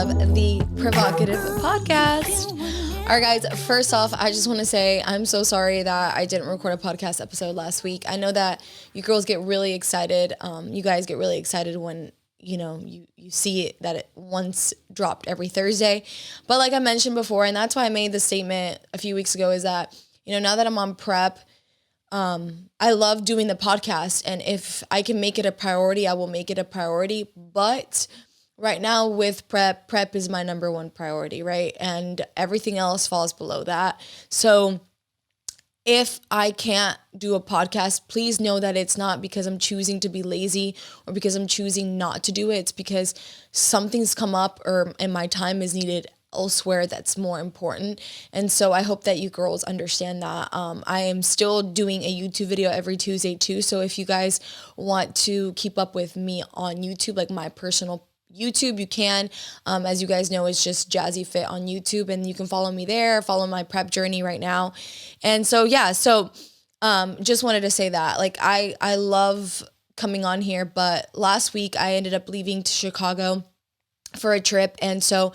of the Provocative Podcast. All right, guys, first off, I just want to say I'm so sorry that I didn't record a podcast episode last week. I know that you girls get really excited. You guys get really excited when, you see it, that it once dropped every Thursday. But like I mentioned before, and that's why I made the statement a few weeks ago, is that, now that I'm on prep, I love doing the podcast. And if I can make it a priority, I will make it a priority. But right now with prep is my number one priority, right? And everything else falls below that. So if I can't do a podcast, please know that it's not because I'm choosing to be lazy or because I'm choosing not to do it. It's because something's come up and my time is needed elsewhere that's more important. And so I hope that you girls understand that. I am still doing a YouTube video every Tuesday too. So if you guys want to keep up with me on YouTube, like my personal YouTube, you can. As you guys know, it's just Jazzy Fit on YouTube, and you can follow me there, follow my prep journey right now. And so, just wanted to say that, like, I love coming on here, but last week I ended up leaving to Chicago for a trip. And so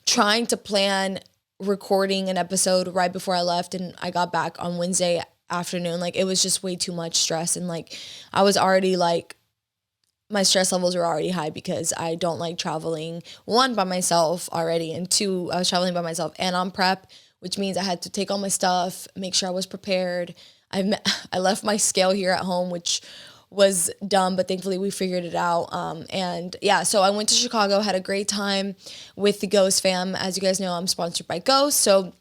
trying to plan recording an episode right before I left, and I got back on Wednesday afternoon, like, it was just way too much stress. And like, I was already like, my stress levels were already high because I don't like traveling, one, by myself already, and two, I was traveling by myself and on prep, which means I had to take all my stuff, make sure I was prepared. I left my scale here at home, which was dumb, but thankfully we figured it out. So I went to Chicago, had a great time with the Ghost fam. As you guys know, I'm sponsored by Ghost, so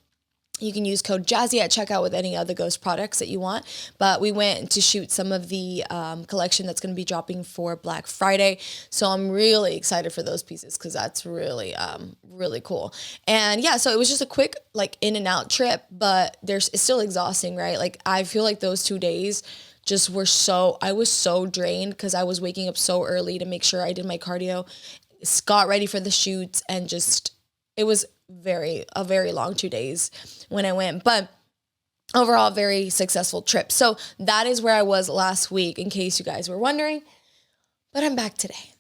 you can use code Jazzy at checkout with any other Ghost products that you want. But we went to shoot some of the collection that's going to be dropping for Black Friday. So I'm really excited for those pieces because that's really, really cool. And yeah, so it was just a quick like in and out trip, but it's still exhausting, right? Like, I feel like those 2 days just I was so drained because I was waking up so early to make sure I did my cardio, got ready for the shoots, and it was a very long 2 days when I went, but overall very successful trip. So that is where I was last week, in case you guys were wondering, but I'm back today.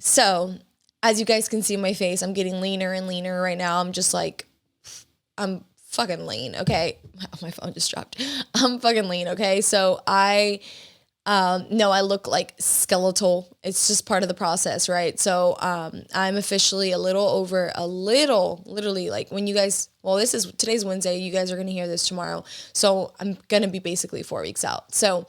So as you guys can see in my face, I'm getting leaner and leaner right now. I'm just like, I'm fucking lean. Okay. My phone just dropped. I'm fucking lean. Okay. So no, I look like skeletal. It's just part of the process, right? So I'm officially literally, like, when you guys, today's Wednesday, you guys are going to hear this tomorrow. So I'm going to be basically 4 weeks out. So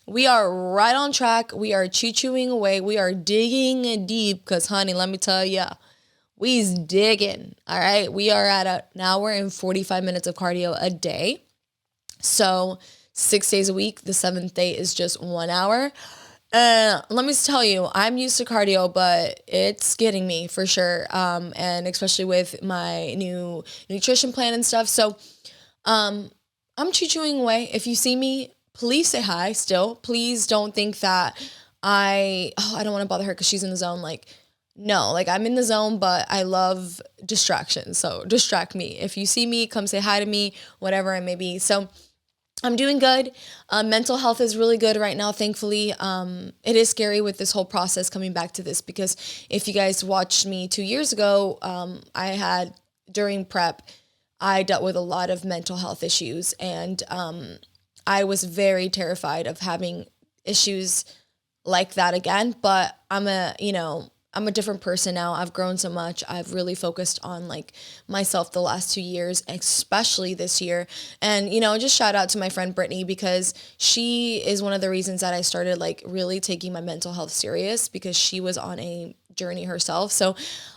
we are right on track. We are choo-chooing away. We are digging deep because, honey, let me tell you, we's digging. All right. We are at now we're in 45 minutes of cardio a day. So 6 days a week. The 7th day is just 1 hour. Let me tell you, I'm used to cardio, but it's getting me for sure. And especially with my new nutrition plan and stuff. So, I'm choo-chooing away. If you see me, please say hi still. Please don't think that I don't want to bother her because she's in the zone. Like, no, like, I'm in the zone, but I love distractions. So distract me. If you see me, come say hi to me, whatever it may be. So I'm doing good. Mental health is really good right now, thankfully. It is scary with this whole process coming back to this, because if you guys watched me 2 years ago, during prep, I dealt with a lot of mental health issues, and I was very terrified of having issues like that again. But I'm a different person now. I've grown so much. I've really focused on like myself the last 2 years, especially this year. And, just shout out to my friend Brittany, because she is one of the reasons that I started like really taking my mental health serious, because she was on a journey herself. So,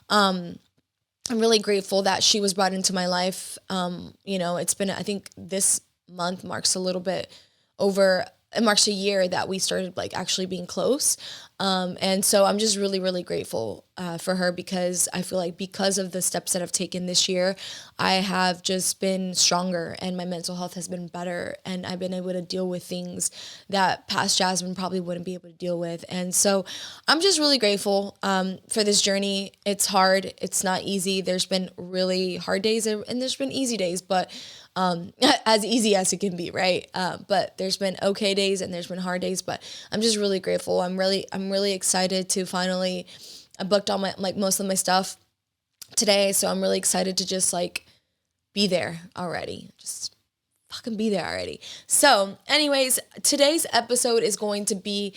I'm really grateful that she was brought into my life. It's been, I think this month marks it marks a year that we started like actually being close. And so I'm just really, really grateful for her, because I feel like because of the steps that I've taken this year, I have just been stronger and my mental health has been better, and I've been able to deal with things that past Jasmine probably wouldn't be able to deal with. And so I'm just really grateful for this journey. It's hard. It's not easy. There's been really hard days and there's been easy days, but as easy as it can be, right? But there's been okay days and there's been hard days, but I'm just really grateful. I'm really excited to finally, I booked all most of my stuff today. So I'm really excited to just like be there already. Just fucking be there already. So anyways, today's episode is going to be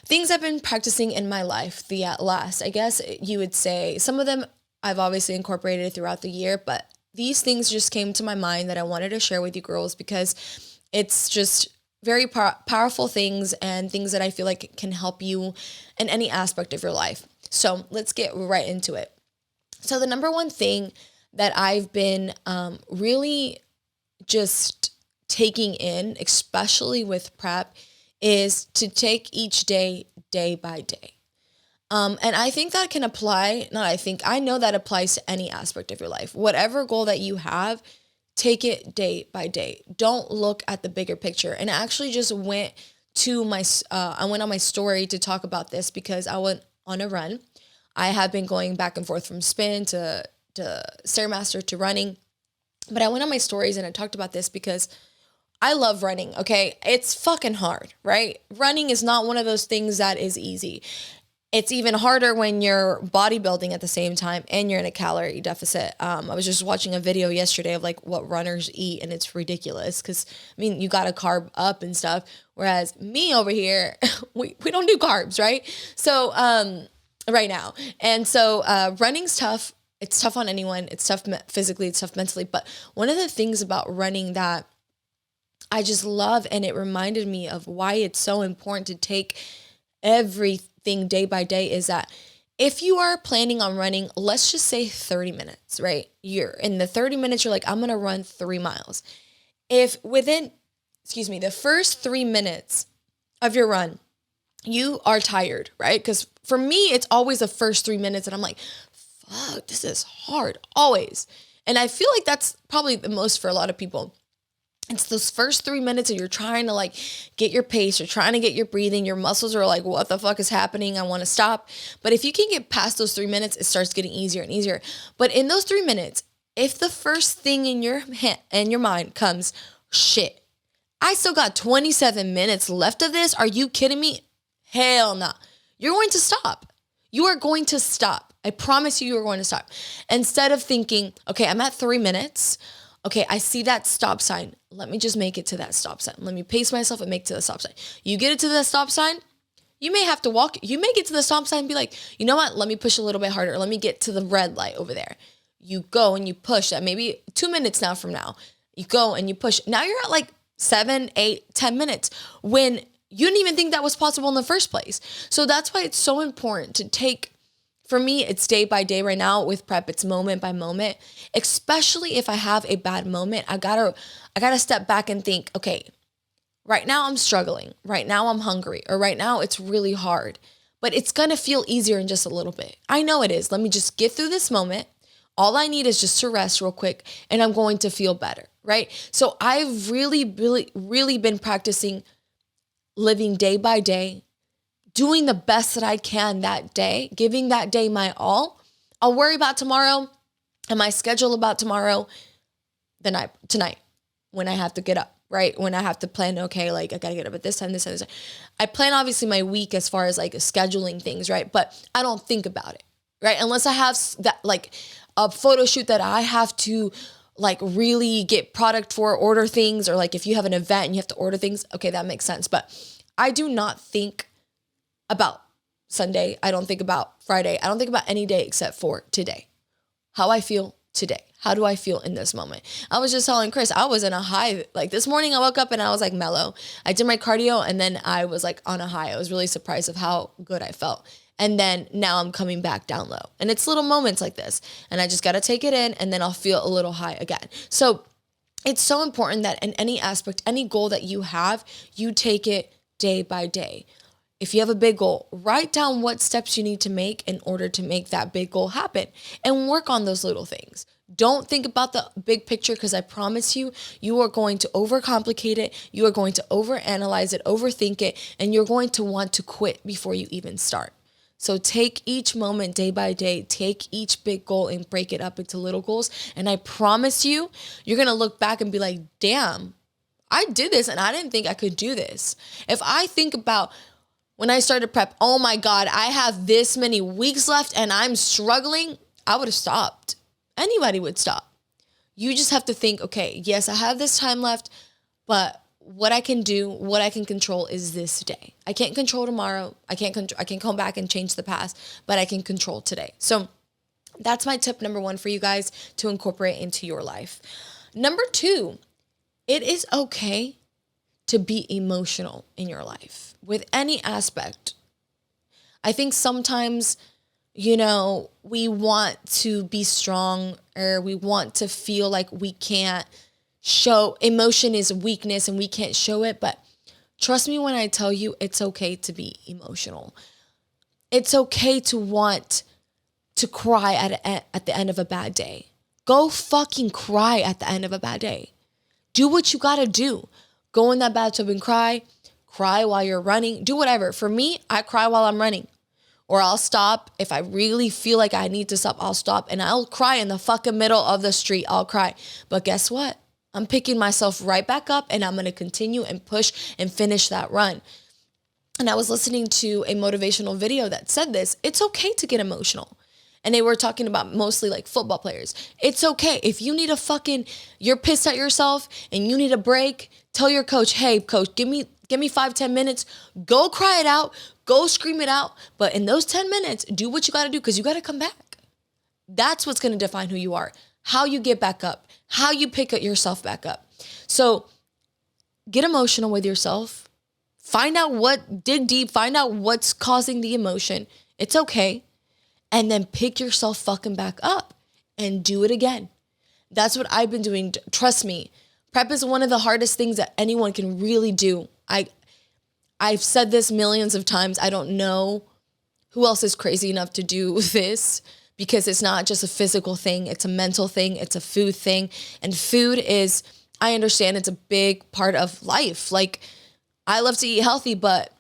things I've been practicing in my life, the last, I guess you would say. Some of them I've obviously incorporated throughout the year, but these things just came to my mind that I wanted to share with you girls because it's just very powerful things and things that I feel like can help you in any aspect of your life. So let's get right into it. So the number one thing that I've been really just taking in, especially with prep, is to take each day, day by day. And I think that can apply, I know that applies to any aspect of your life. Whatever goal that you have, take it day by day. Don't look at the bigger picture. And I actually just went to I went on my story to talk about this because I went on a run. I have been going back and forth from spin to Stairmaster to running. But I went on my stories and I talked about this because I love running, okay? It's fucking hard, right? Running is not one of those things that is easy. It's even harder when you're bodybuilding at the same time and you're in a calorie deficit. I was just watching a video yesterday of like what runners eat, and it's ridiculous because, I mean, you got to carb up and stuff. Whereas me over here, we don't do carbs, right? So right now. And so running's tough. It's tough on anyone. It's tough physically. It's tough mentally. But one of the things about running that I just love, and it reminded me of why it's so important to take everything day by day, is that if you are planning on running, let's just say 30 minutes, right? You're in the 30 minutes, you're like, I'm going to run 3 miles. If within, the first 3 minutes of your run, you are tired, right? Because for me, it's always the first 3 minutes and I'm like, fuck, this is hard, always. And I feel like that's probably the most for a lot of people. It's those first 3 minutes that you're trying to like get your pace, you're trying to get your breathing, your muscles are like, what the fuck is happening? I want to stop. But if you can get past those 3 minutes, it starts getting easier and easier. But in those 3 minutes, if the first thing in your mind comes, shit, I still got 27 minutes left of this. Are you kidding me? Hell no. You're going to stop. You are going to stop. I promise you are going to stop. Instead of thinking, okay, I'm at 3 minutes. Okay, I see that stop sign. Let me just make it to that stop sign. Let me pace myself and make it to the stop sign. You get it to the stop sign, you may have to walk. You may get to the stop sign and be like, you know what? Let me push a little bit harder. Let me get to the red light over there. You go and you push that maybe 2 minutes now from now. You go and you push. Now you're at like 7, 8, 10 minutes when you didn't even think that was possible in the first place. So that's why it's so important to take. For me, it's day by day right now. With prep, it's moment by moment. Especially if I have a bad moment, I gotta step back and think, okay, right now I'm struggling. Right now I'm hungry. Or right now it's really hard. But it's gonna feel easier in just a little bit. I know it is. Let me just get through this moment. All I need is just to rest real quick and I'm going to feel better, right? So I've really been practicing living day by day, doing the best that I can that day, giving that day my all. I'll worry about tomorrow and my schedule about tomorrow tonight when I have to get up, right? When I have to plan, okay, like I gotta get up at this time, this time, this time. I plan obviously my week as far as like scheduling things, right? But I don't think about it, right? Unless I have that like a photo shoot that I have to like really get product for, order things, or like if you have an event and you have to order things, okay, that makes sense. But I do not think about Sunday. I don't think about Friday. I don't think about any day except for today. How I feel today. How do I feel in this moment? I was just telling Chris, I was in a high. Like this morning I woke up and I was like mellow. I did my cardio and then I was like on a high. I was really surprised of how good I felt. And then now I'm coming back down low. And it's little moments like this. And I just got to take it in and then I'll feel a little high again. So it's so important that in any aspect, any goal that you have, you take it day by day. If you have a big goal, write down what steps you need to make in order to make that big goal happen and work on those little things. Don't think about the big picture because I promise you, you are going to overcomplicate it. You are going to overanalyze it, overthink it, and you're going to want to quit before you even start. So take each moment day by day, take each big goal and break it up into little goals. And I promise you, you're going to look back and be like, damn, I did this and I didn't think I could do this. If I think about when I started prep, oh my God, I have this many weeks left and I'm struggling. I would have stopped. Anybody would stop. You just have to think, okay, yes, I have this time left, but what I can do, what I can control is this day. I can't control tomorrow. I can't come back and change the past, but I can control today. So that's my tip number 1 for you guys to incorporate into your life. Number 2, it is okay to be emotional in your life with any aspect. I think sometimes, we want to be strong, or we want to feel like we can't show emotion is weakness and we can't show it. But trust me when I tell you, it's okay to be emotional. It's okay to want to cry at the end of a bad day. Go fucking cry at the end of a bad day. Do what you gotta do. Go in that bathtub and cry while you're running, do whatever. For me, I cry while I'm running. Or I'll stop. If I really feel like I need to stop, I'll stop and I'll cry in the fucking middle of the street. I'll cry. But guess what? I'm picking myself right back up and I'm going to continue and push and finish that run. And I was listening to a motivational video that said this. It's okay to get emotional. And they were talking about mostly like football players. It's okay. If you need you're pissed at yourself and you need a break, tell your coach, hey, coach, give me 5-10 minutes. Go cry it out. Go scream it out. But in those 10 minutes, do what you got to do because you got to come back. That's what's going to define who you are, how you get back up, how you pick yourself back up. So get emotional with yourself. Dig deep, find out what's causing the emotion. It's okay. And then pick yourself fucking back up and do it again. That's what I've been doing. Trust me. Prep is one of the hardest things that anyone can really do. I've said this millions of times. I don't know who else is crazy enough to do this, because it's not just a physical thing. It's a mental thing. It's a food thing. And food is, I understand it's a big part of life. Like, I love to eat healthy, but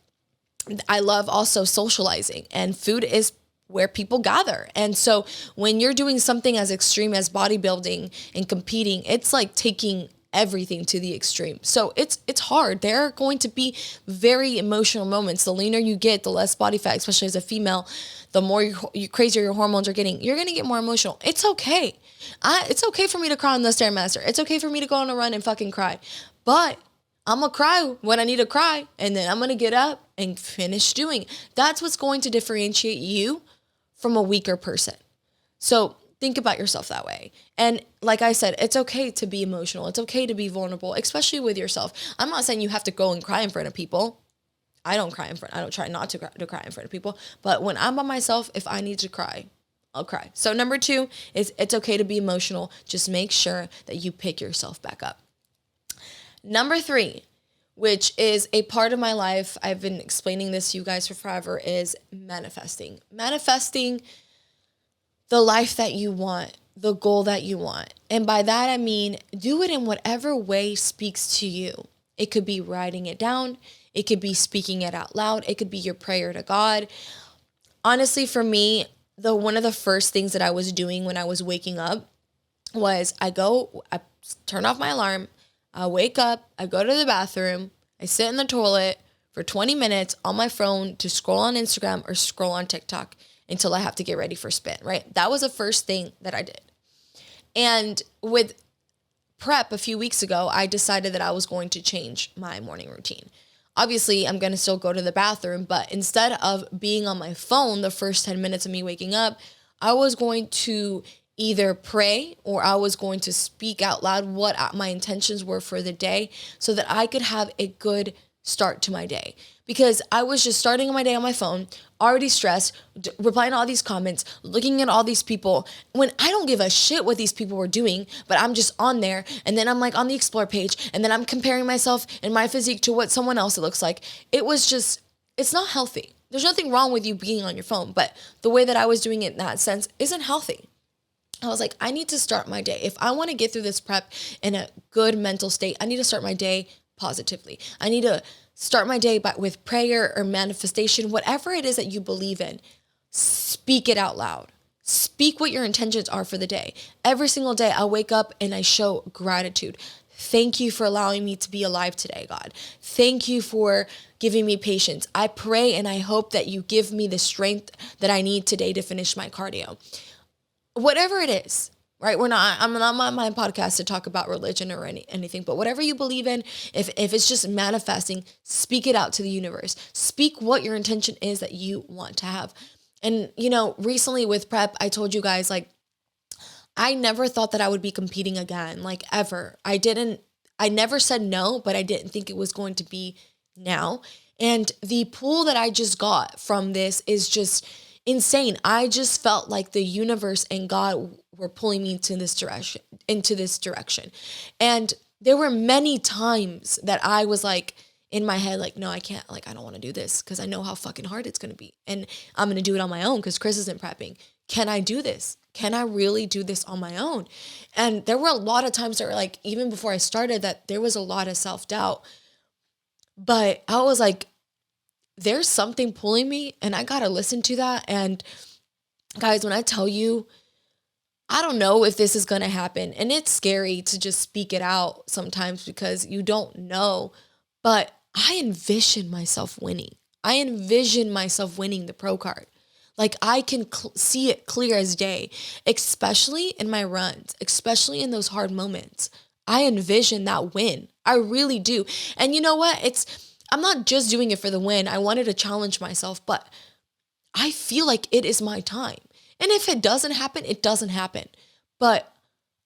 I love also socializing, and food is where people gather. And so when you're doing something as extreme as bodybuilding and competing, it's like taking everything to the extreme. So it's hard. There are going to be very emotional moments. The leaner you get, the less body fat, especially as a female, the more you crazier your hormones are getting, you're going to get more emotional. It's okay. It's okay for me to cry on the Stairmaster. It's okay for me to go on a run and fucking cry. But I'm going to cry when I need to cry, and then I'm going to get up and finish doing. That's what's going to differentiate you from a weaker person. So think about yourself that way. And like I said, it's okay to be emotional. It's okay to be vulnerable, especially with yourself. I'm not saying you have to go and cry in front of people. I don't try not to cry in front of people. But when I'm by myself, if I need to cry, I'll cry. So number 2 is it's okay to be emotional. Just make sure that you pick yourself back up. Number 3, which is a part of my life, I've been explaining this to you guys for forever, is manifesting. Manifesting the life that you want, the goal that you want. And by that, I mean, do it in whatever way speaks to you. It could be writing it down. It could be speaking it out loud. It could be your prayer to God. Honestly, for me, one of the first things that I was doing when I was waking up was I turn off my alarm. I wake up, I go to the bathroom, I sit in the toilet for 20 minutes on my phone to scroll on Instagram or scroll on TikTok until I have to get ready for spin, right? That was the first thing that I did. And with prep a few weeks ago, I decided that I was going to change my morning routine. Obviously, I'm going to still go to the bathroom, but instead of being on my phone the first 10 minutes of me waking up, I was going to either pray or I was going to speak out loud what my intentions were for the day so that I could have a good start to my day. Because I was just starting my day on my phone, already stressed, replying to all these comments, looking at all these people, when I don't give a shit what these people were doing, but I'm just on there, and then I'm like on the explore page, and then I'm comparing myself and my physique to what someone else looks like. It's not healthy. There's nothing wrong with you being on your phone, but the way that I was doing it in that sense isn't healthy. I was like, I need to start my day. If I want to get through this prep in a good mental state, I need to start my day positively. I need to start my day with prayer or manifestation, whatever it is that you believe in. Speak it out loud. Speak what your intentions are for the day. Every single day I wake up and I show gratitude. Thank you for allowing me to be alive today, God. Thank you for giving me patience. I pray and I hope that you give me the strength that I need today to finish my cardio. whatever it is, right? I'm not on my podcast to talk about religion or anything, but whatever you believe in, if it's just manifesting, speak it out to the universe. Speak what your intention is that you want to have. And, recently with prep, I told you guys, like, I never thought that I would be competing again, like, ever. I never said no, but I didn't think it was going to be now. And the pull that I just got from this is just insane. I just felt like the universe and God were pulling me into this direction. And there were many times that I was like in my head, like, no, I can't, like, I don't want to do this because I know how fucking hard it's going to be. And I'm going to do it on my own because Chris isn't prepping. Can I do this? Can I really do this on my own? And there were a lot of times that were like, even before I started, that there was a lot of self-doubt. But I was like, there's something pulling me and I got to listen to that. And guys, when I tell you, I don't know if this is going to happen. And it's scary to just speak it out sometimes because you don't know. But I envision myself winning. I envision myself winning the pro card. Like, I can see it clear as day, especially in my runs, especially in those hard moments. I envision that win. I really do. And you know what? I'm not just doing it for the win. I wanted to challenge myself, but I feel like it is my time. And if it doesn't happen, it doesn't happen. But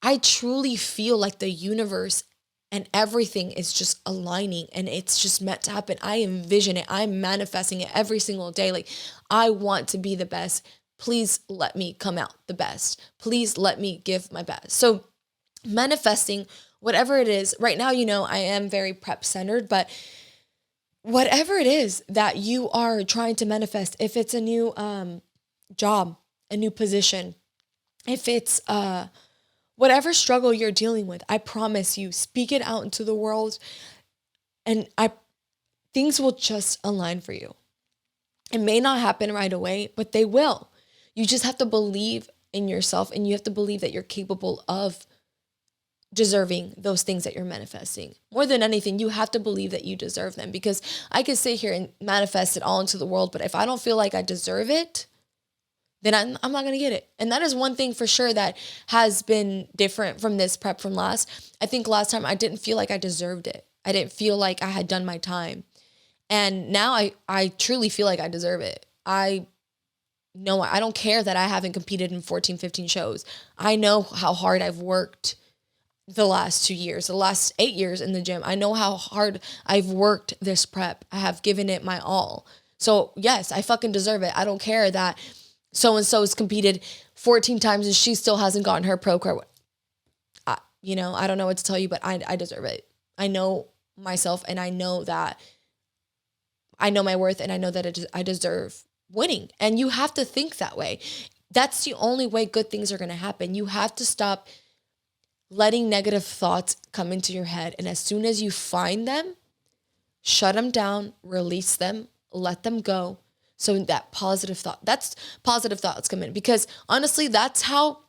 I truly feel like the universe and everything is just aligning and it's just meant to happen. I envision it. I'm manifesting it every single day. Like, I want to be the best. Please let me come out the best. Please let me give my best. So manifesting, whatever it is, right now, I am very prep centered, but whatever it is that you are trying to manifest, if it's a new job, a new position, if it's whatever struggle you're dealing with, I promise you, speak it out into the world and things will just align for you. It may not happen right away, but they will. You just have to believe in yourself and you have to believe that you're capable of deserving those things that you're manifesting. More than anything, you have to believe that you deserve them, because I could sit here and manifest it all into the world, but if I don't feel like I deserve it, then I'm not going to get it. And that is one thing for sure that has been different from this prep from last. I think last time I didn't feel like I deserved it. I didn't feel like I had done my time. And now I truly feel like I deserve it. I know I don't care that I haven't competed in 14, 15 shows. I know how hard I've worked the last 2 years, the last 8 years in the gym. I know how hard I've worked this prep. I have given it my all. So yes, I fucking deserve it. I don't care that so-and-so has competed 14 times and she still hasn't gotten her pro card. I don't know what to tell you, but I deserve it. I know myself and I know that I know my worth and I know that I deserve winning. And you have to think that way. That's the only way good things are going to happen. You have to stop letting negative thoughts come into your head. And as soon as you find them, shut them down, release them, let them go. So that's positive thoughts come in, because honestly, that's how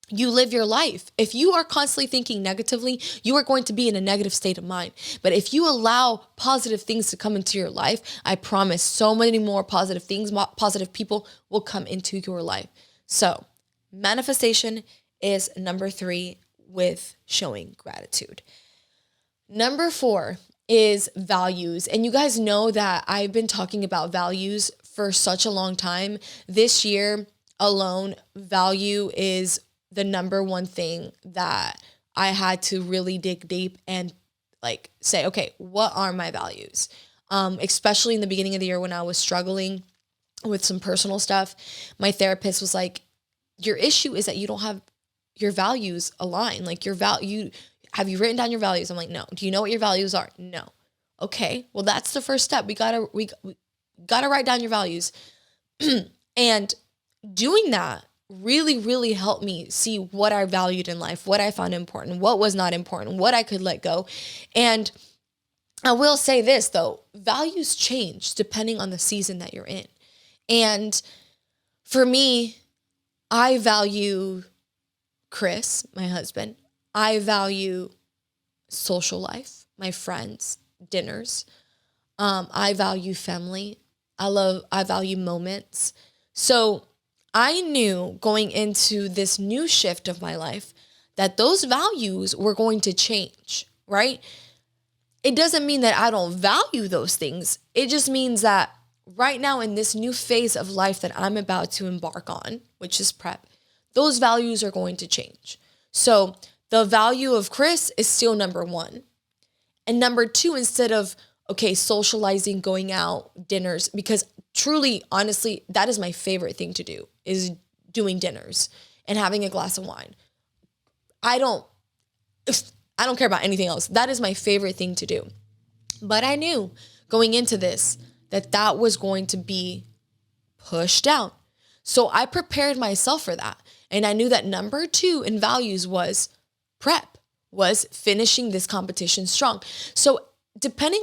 you live your life. If you are constantly thinking negatively, you are going to be in a negative state of mind. But if you allow positive things to come into your life, I promise so many more positive things, positive people will come into your life. So manifestation is number 3 with showing gratitude. Number 4 is values. And you guys know that I've been talking about values for such a long time. This year alone, value is the number one thing that I had to really dig deep and like say, okay, what are my values? Especially in the beginning of the year when I was struggling with some personal stuff, my therapist was like, your issue is that you don't have your values aligned. Like have you written down your values? I'm like, no. Do you know what your values are? No. Okay. Well, that's the first step. We gotta write down your values. And doing that really, really helped me see what I valued in life, what I found important, what was not important, what I could let go. And I will say this though, values change depending on the season that you're in. And for me, I value Chris, my husband. I value social life, my friends, dinners. I value family. I value moments. So I knew going into this new shift of my life that those values were going to change, right? It doesn't mean that I don't value those things. It just means that right now in this new phase of life that I'm about to embark on, which is prep, those values are going to change. So the value of Chris is still number one. And number two, instead of, okay, socializing, going out, dinners, because truly, honestly, that is my favorite thing to do, is doing dinners and having a glass of wine. I don't care about anything else. That is my favorite thing to do. But I knew going into this that was going to be pushed down. So I prepared myself for that. And I knew that number two in values was prep, was finishing this competition strong. So depending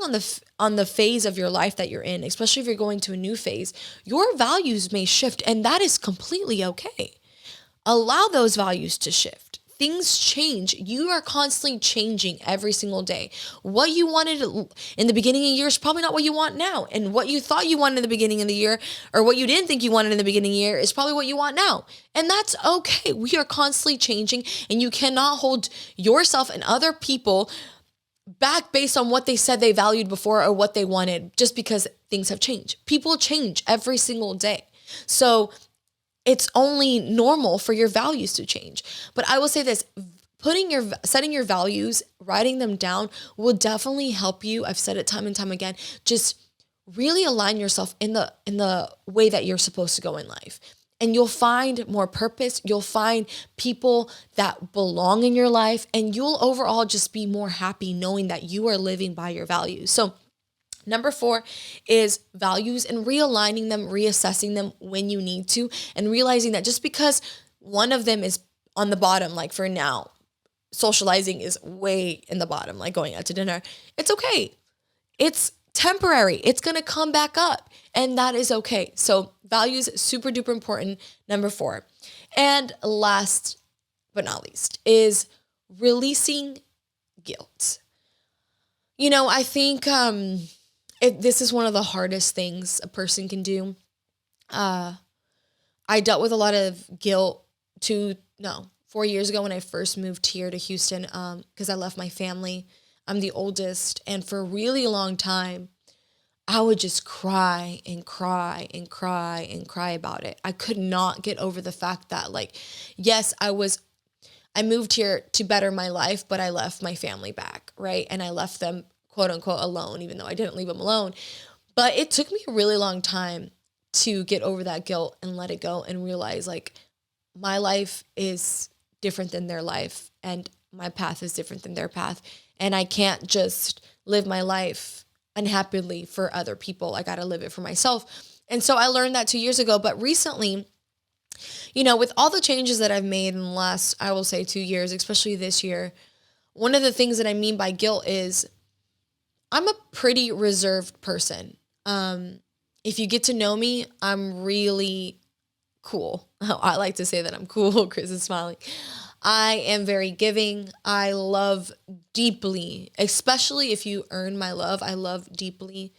on the phase of your life that you're in, especially if you're going to a new phase, your values may shift, and that is completely okay. Allow those values to shift. Things change. You are constantly changing every single day. What you wanted in the beginning of the year is probably not what you want now. And what you thought you wanted in the beginning of the year, or what you didn't think you wanted in the beginning of the year, is probably what you want now. And that's okay. We are constantly changing, and you cannot hold yourself and other people back based on what they said they valued before or what they wanted, just because things have changed. People change every single day. So it's only normal for your values to change. But I will say this, setting your values, writing them down will definitely help you. I've said it time and time again, just really align yourself in the way that you're supposed to go in life. And you'll find more purpose. You'll find people that belong in your life, and you'll overall just be more happy knowing that you are living by your values. So number 4 is values, and realigning them, reassessing them when you need to, and realizing that just because one of them is on the bottom, like for now, socializing is way in the bottom, like going out to dinner, it's okay. It's temporary. It's going to come back up, and that is okay. So values, super duper important. Number 4. And last but not least is releasing guilt. You know, I think, this is one of the hardest things a person can do. I dealt with a lot of guilt 4 years ago when I first moved here to Houston, because I left my family. I'm the oldest, and for a really long time, I would just cry and cry and cry and cry about it. I could not get over the fact that, like, yes, I moved here to better my life, but I left my family back, right? And I left them, quote unquote, alone, even though I didn't leave them alone. But it took me a really long time to get over that guilt and let it go and realize, like, my life is different than their life, and my path is different than their path. And I can't just live my life unhappily for other people. I got to live it for myself. And so I learned that 2 years ago. But recently, you know, with all the changes that I've made in the last, I will say 2 years, especially this year, one of the things that I mean by guilt is I'm a pretty reserved person. If you get to know me, I'm really cool. I like to say that I'm cool. Chris is smiling. I am very giving. I love deeply, especially if you earn my love. I love deeply.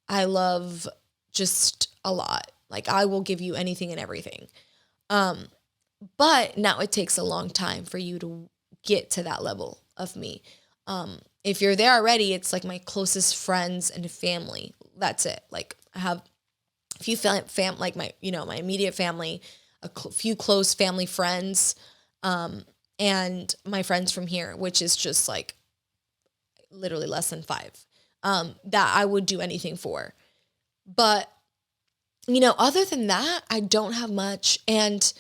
I love just a lot. Like, I will give you anything and everything. But now it takes a long time for you to get to that level of me. If you're there already, it's like my closest friends and family. That's it. Like, I have a few like my immediate family, few close family friends, and my friends from here, which is just like literally less than 5, that I would do anything for. But, you know, other than that, I don't have much. And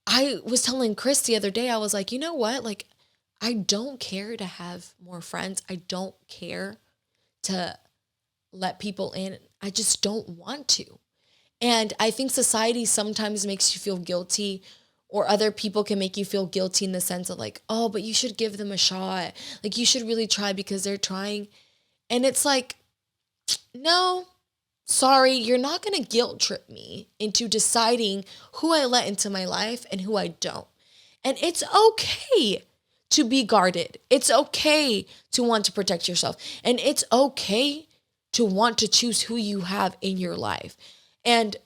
I was telling Chris the other day, I was like, you know what? Like, I don't care to have more friends. I don't care to let people in. I just don't want to. And I think society sometimes makes you feel guilty, or other people can make you feel guilty in the sense of like, oh, but you should give them a shot. Like, you should really try because they're trying. And it's like, no, sorry, you're not going to guilt trip me into deciding who I let into my life and who I don't. And it's okay to be guarded. It's okay to want to protect yourself. And it's okay to want to choose who you have in your life. And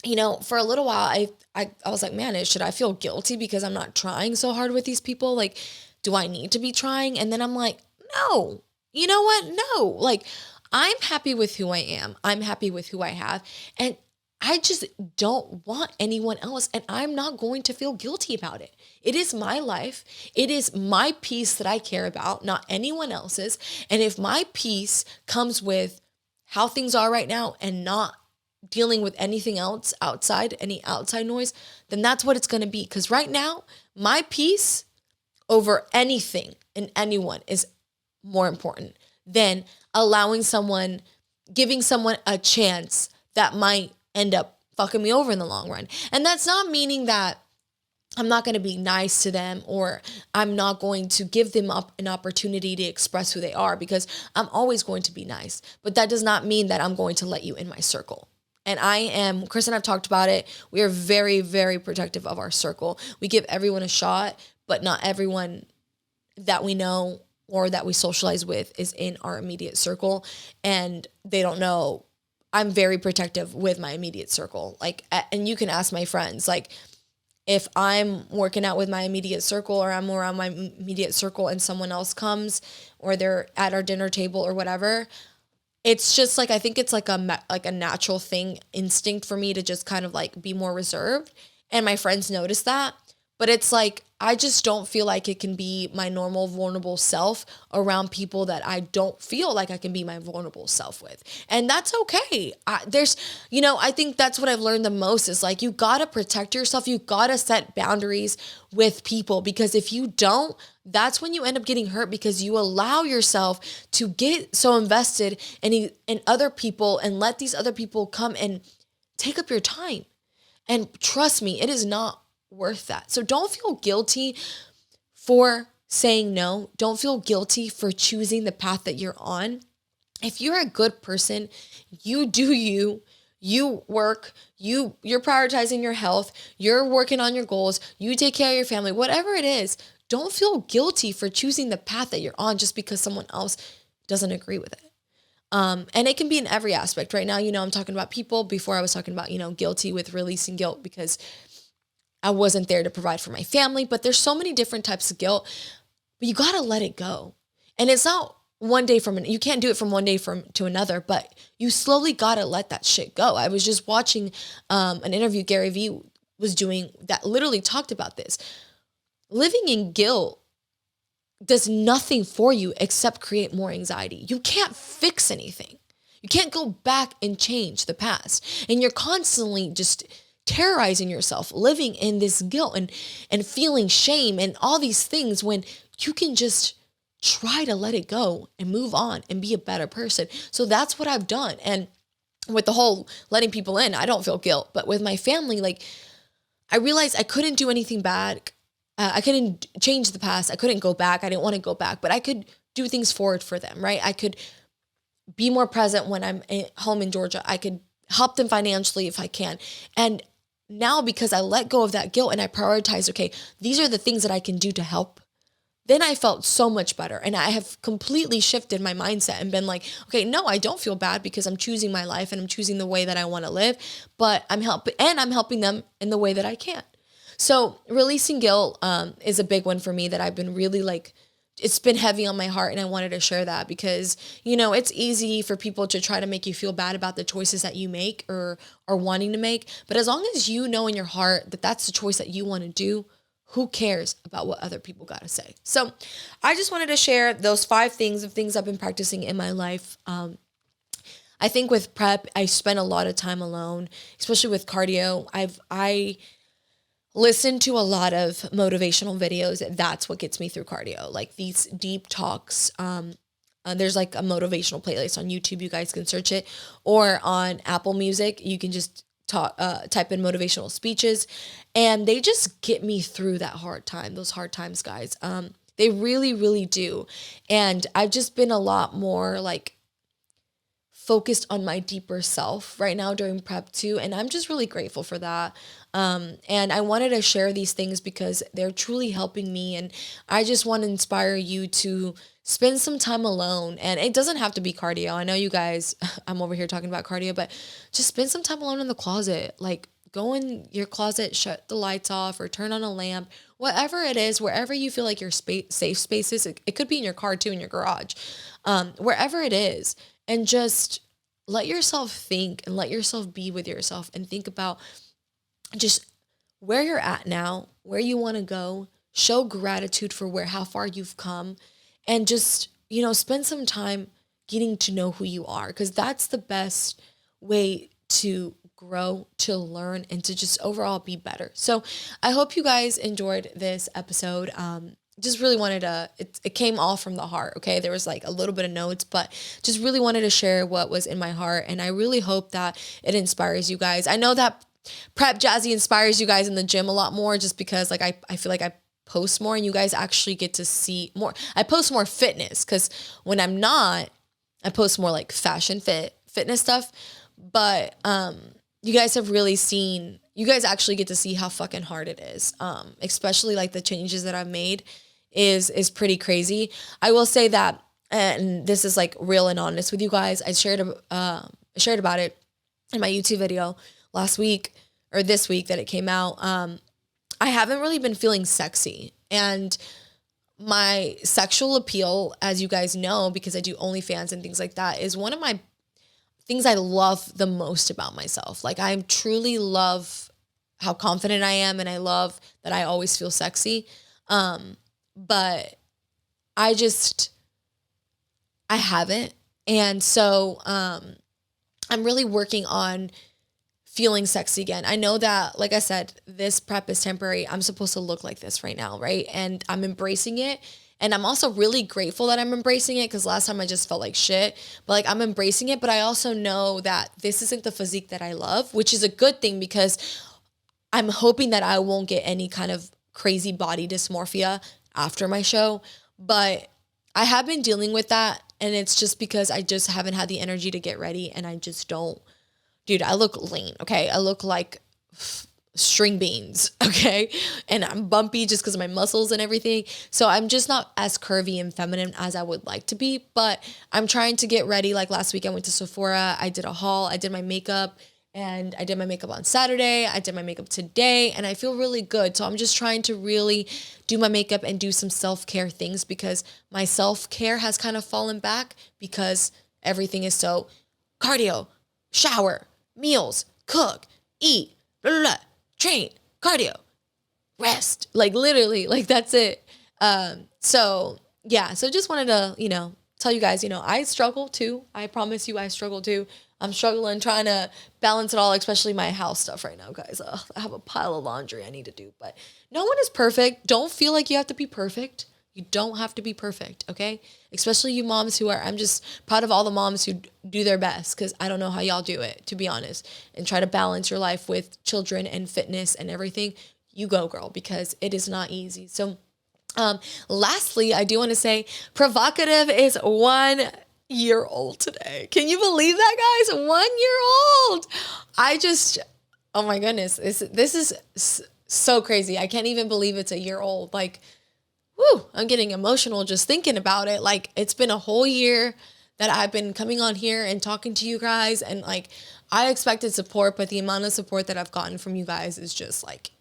For a little while, I was like, man, should I feel guilty because I'm not trying so hard with these people? Like, do I need to be trying? And then I'm like, no, you know what? No, like, I'm happy with who I am. I'm happy with who I have. And I just don't want anyone else. And I'm not going to feel guilty about it. It is my life. It is my peace that I care about, not anyone else's. And if my peace comes with how things are right now and not dealing with anything else outside, any outside noise, then that's what it's going to be. Because right now, my peace over anything and anyone is more important than giving someone a chance that might end up fucking me over in the long run. And that's not meaning that I'm not going to be nice to them or I'm not going to give them up an opportunity to express who they are, because I'm always going to be nice. But that does not mean that I'm going to let you in my circle. And Chris and I've talked about it. We are very, very protective of our circle. We give everyone a shot, but not everyone that we know or that we socialize with is in our immediate circle. And they don't know. I'm very protective with my immediate circle. Like, and you can ask my friends, like, if I'm working out with my immediate circle or I'm around my immediate circle and someone else comes or they're at our dinner table or whatever, it's just like, I think it's like a natural instinct for me to just kind of like be more reserved. And my friends notice that. But it's like, I just don't feel like it can be my normal vulnerable self around people that I don't feel like I can be my vulnerable self with. And that's okay. I think that's what I've learned the most is like, you got to protect yourself. You got to set boundaries with people, because if you don't, that's when you end up getting hurt, because you allow yourself to get so invested in other people and let these other people come and take up your time. And trust me, it is not worth that. So don't feel guilty for saying no. Don't feel guilty for choosing the path that you're on. If you're a good person, you do you work, you're prioritizing your health, you're working on your goals, you take care of your family, whatever it is, don't feel guilty for choosing the path that you're on just because someone else doesn't agree with it. And it can be in every aspect. Right now, I'm talking about people. Before I was talking about, guilty with releasing guilt because I wasn't there to provide for my family. But there's so many different types of guilt, but you got to let it go. And it's not you can't do it from one day to another, but you slowly got to let that shit go. I was just watching an interview Gary Vee was doing that literally talked about this. Living in guilt does nothing for you except create more anxiety. You can't fix anything. You can't go back and change the past. And you're constantly just terrorizing yourself, living in this guilt and feeling shame and all these things, when you can just try to let it go and move on and be a better person. So that's what I've done. And with the whole letting people in, I don't feel guilt. But with my family, like, I realized I couldn't do anything bad. I couldn't change the past. I couldn't go back. I didn't want to go back, but I could do things forward for them, right? I could be more present when I'm home in Georgia. I could help them financially if I can. And now, because I let go of that guilt and I prioritize, okay, these are the things that I can do to help, then I felt so much better. And I have completely shifted my mindset and been like, okay, no, I don't feel bad because I'm choosing my life and I'm choosing the way that I want to live, but I'm helping them in the way that I can. So releasing guilt is a big one for me that I've been really it's been heavy on my heart, and I wanted to share that because, it's easy for people to try to make you feel bad about the choices that you make or are wanting to make. But as long as you know in your heart that that's the choice that you want to do, who cares about what other people got to say? So I just wanted to share those 5 things of things I've been practicing in my life. I think with prep, I spent a lot of time alone, especially with cardio. I listen to a lot of motivational videos. That's what gets me through cardio, like these deep talks. There's like a motivational playlist on YouTube. You guys can search it, or on Apple Music. You can just type in motivational speeches, and they just get me through that hard time, those hard times, guys. They really, really do. And I've just been a lot more focused on my deeper self right now during prep 2, and I'm just really grateful for that. And I wanted to share these things because they're truly helping me, and I just want to inspire you to spend some time alone. And it doesn't have to be cardio. I know you guys, I'm over here talking about cardio, but just spend some time alone in the closet. Like, go in your closet, shut the lights off, or turn on a lamp, whatever it is, wherever you feel like your safe space is. It could be in your car too, in your garage, wherever it is. And just let yourself think and let yourself be with yourself and think about just where you're at now, where you want to go. Show gratitude for how far you've come, and just, spend some time getting to know who you are, because that's the best way to grow, to learn, and to just overall be better. So I hope you guys enjoyed this episode. Just really wanted to, it came all from the heart, okay? There was like a little bit of notes, but just really wanted to share what was in my heart, and I really hope that it inspires you guys. I know that Prep Jazzy inspires you guys in the gym a lot more, just because like I feel like I post more and you guys actually get to see more. I post more fitness, because when I'm not, I post more like fitness stuff, but you guys have really seen, you guys actually get to see how fucking hard it is, especially like the changes that I've made is pretty crazy. I will say that, and this is like real and honest with you guys, I shared about it in my YouTube video last week, or this week that it came out. I haven't really been feeling sexy, and my sexual appeal, as you guys know, because I do OnlyFans and things like that, is one of my things I love the most about myself. Like, I truly love how confident I am, and I love that I always feel sexy. But I haven't. And so, I'm really working on feeling sexy again. I know that, like I said, this prep is temporary. I'm supposed to look like this right now, right? And I'm embracing it. And I'm also really grateful that I'm embracing it, because last time I just felt like shit. But like, I'm embracing it, but I also know that this isn't the physique that I love, which is a good thing, because I'm hoping that I won't get any kind of crazy body dysmorphia after my show. But I have been dealing with that, and it's just because I just haven't had the energy to get ready, and I just don't. Dude, I look lean, okay? I look like string beans, okay? And I'm bumpy just because of my muscles and everything. So I'm just not as curvy and feminine as I would like to be, but I'm trying to get ready. Like last week I went to Sephora, I did a haul, I did my makeup, and I did my makeup on Saturday, I did my makeup today, and I feel really good. So I'm just trying to really do my makeup and do some self-care things, because my self-care has kind of fallen back because everything is so cardio, shower, meals, cook, eat, blah, blah, blah, train, cardio, rest, like literally, like that's it. So yeah, so just wanted to, tell you guys, I struggle too. I promise you I struggle too. I'm struggling trying to balance it all, especially my house stuff right now, guys. I have a pile of laundry I need to do, but no one is perfect. Don't feel like you have to be perfect. You don't have to be perfect, okay? Especially you moms I'm just proud of all the moms who do their best, because I don't know how y'all do it, to be honest, and try to balance your life with children and fitness and everything. You go, girl, because it is not easy. So lastly, I do want to say Provocative is 1 year old today. Can you believe that, guys? 1 year old. Oh my goodness, this is so crazy. I can't even believe it's a year old. Like, whew, I'm getting emotional just thinking about it. Like, it's been a whole year that I've been coming on here and talking to you guys, and like, I expected support, but the amount of support that I've gotten from you guys is just like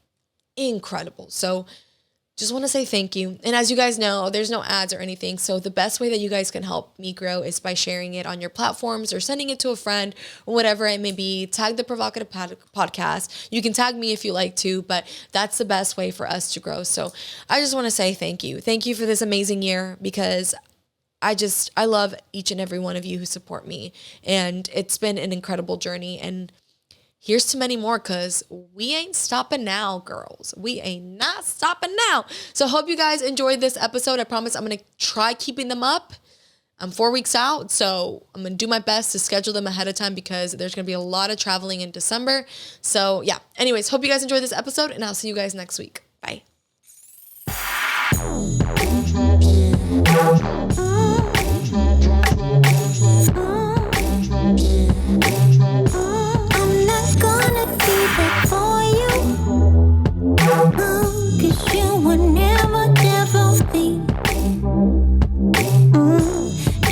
incredible. So just want to say thank you. And as you guys know, there's no ads or anything. So the best way that you guys can help me grow is by sharing it on your platforms or sending it to a friend or whatever it may be. Tag the Provocative Podcast. You can tag me if you like to, but that's the best way for us to grow. So I just want to say thank you. Thank you for this amazing year, because I love each and every one of you who support me. And it's been an incredible journey. And here's to many more, because we ain't stopping now, girls. We ain't not stopping now. So hope you guys enjoyed this episode. I promise I'm going to try keeping them up. I'm 4 weeks out, so I'm going to do my best to schedule them ahead of time, because there's going to be a lot of traveling in December. So yeah, anyways, hope you guys enjoyed this episode, and I'll see you guys next week. Bye.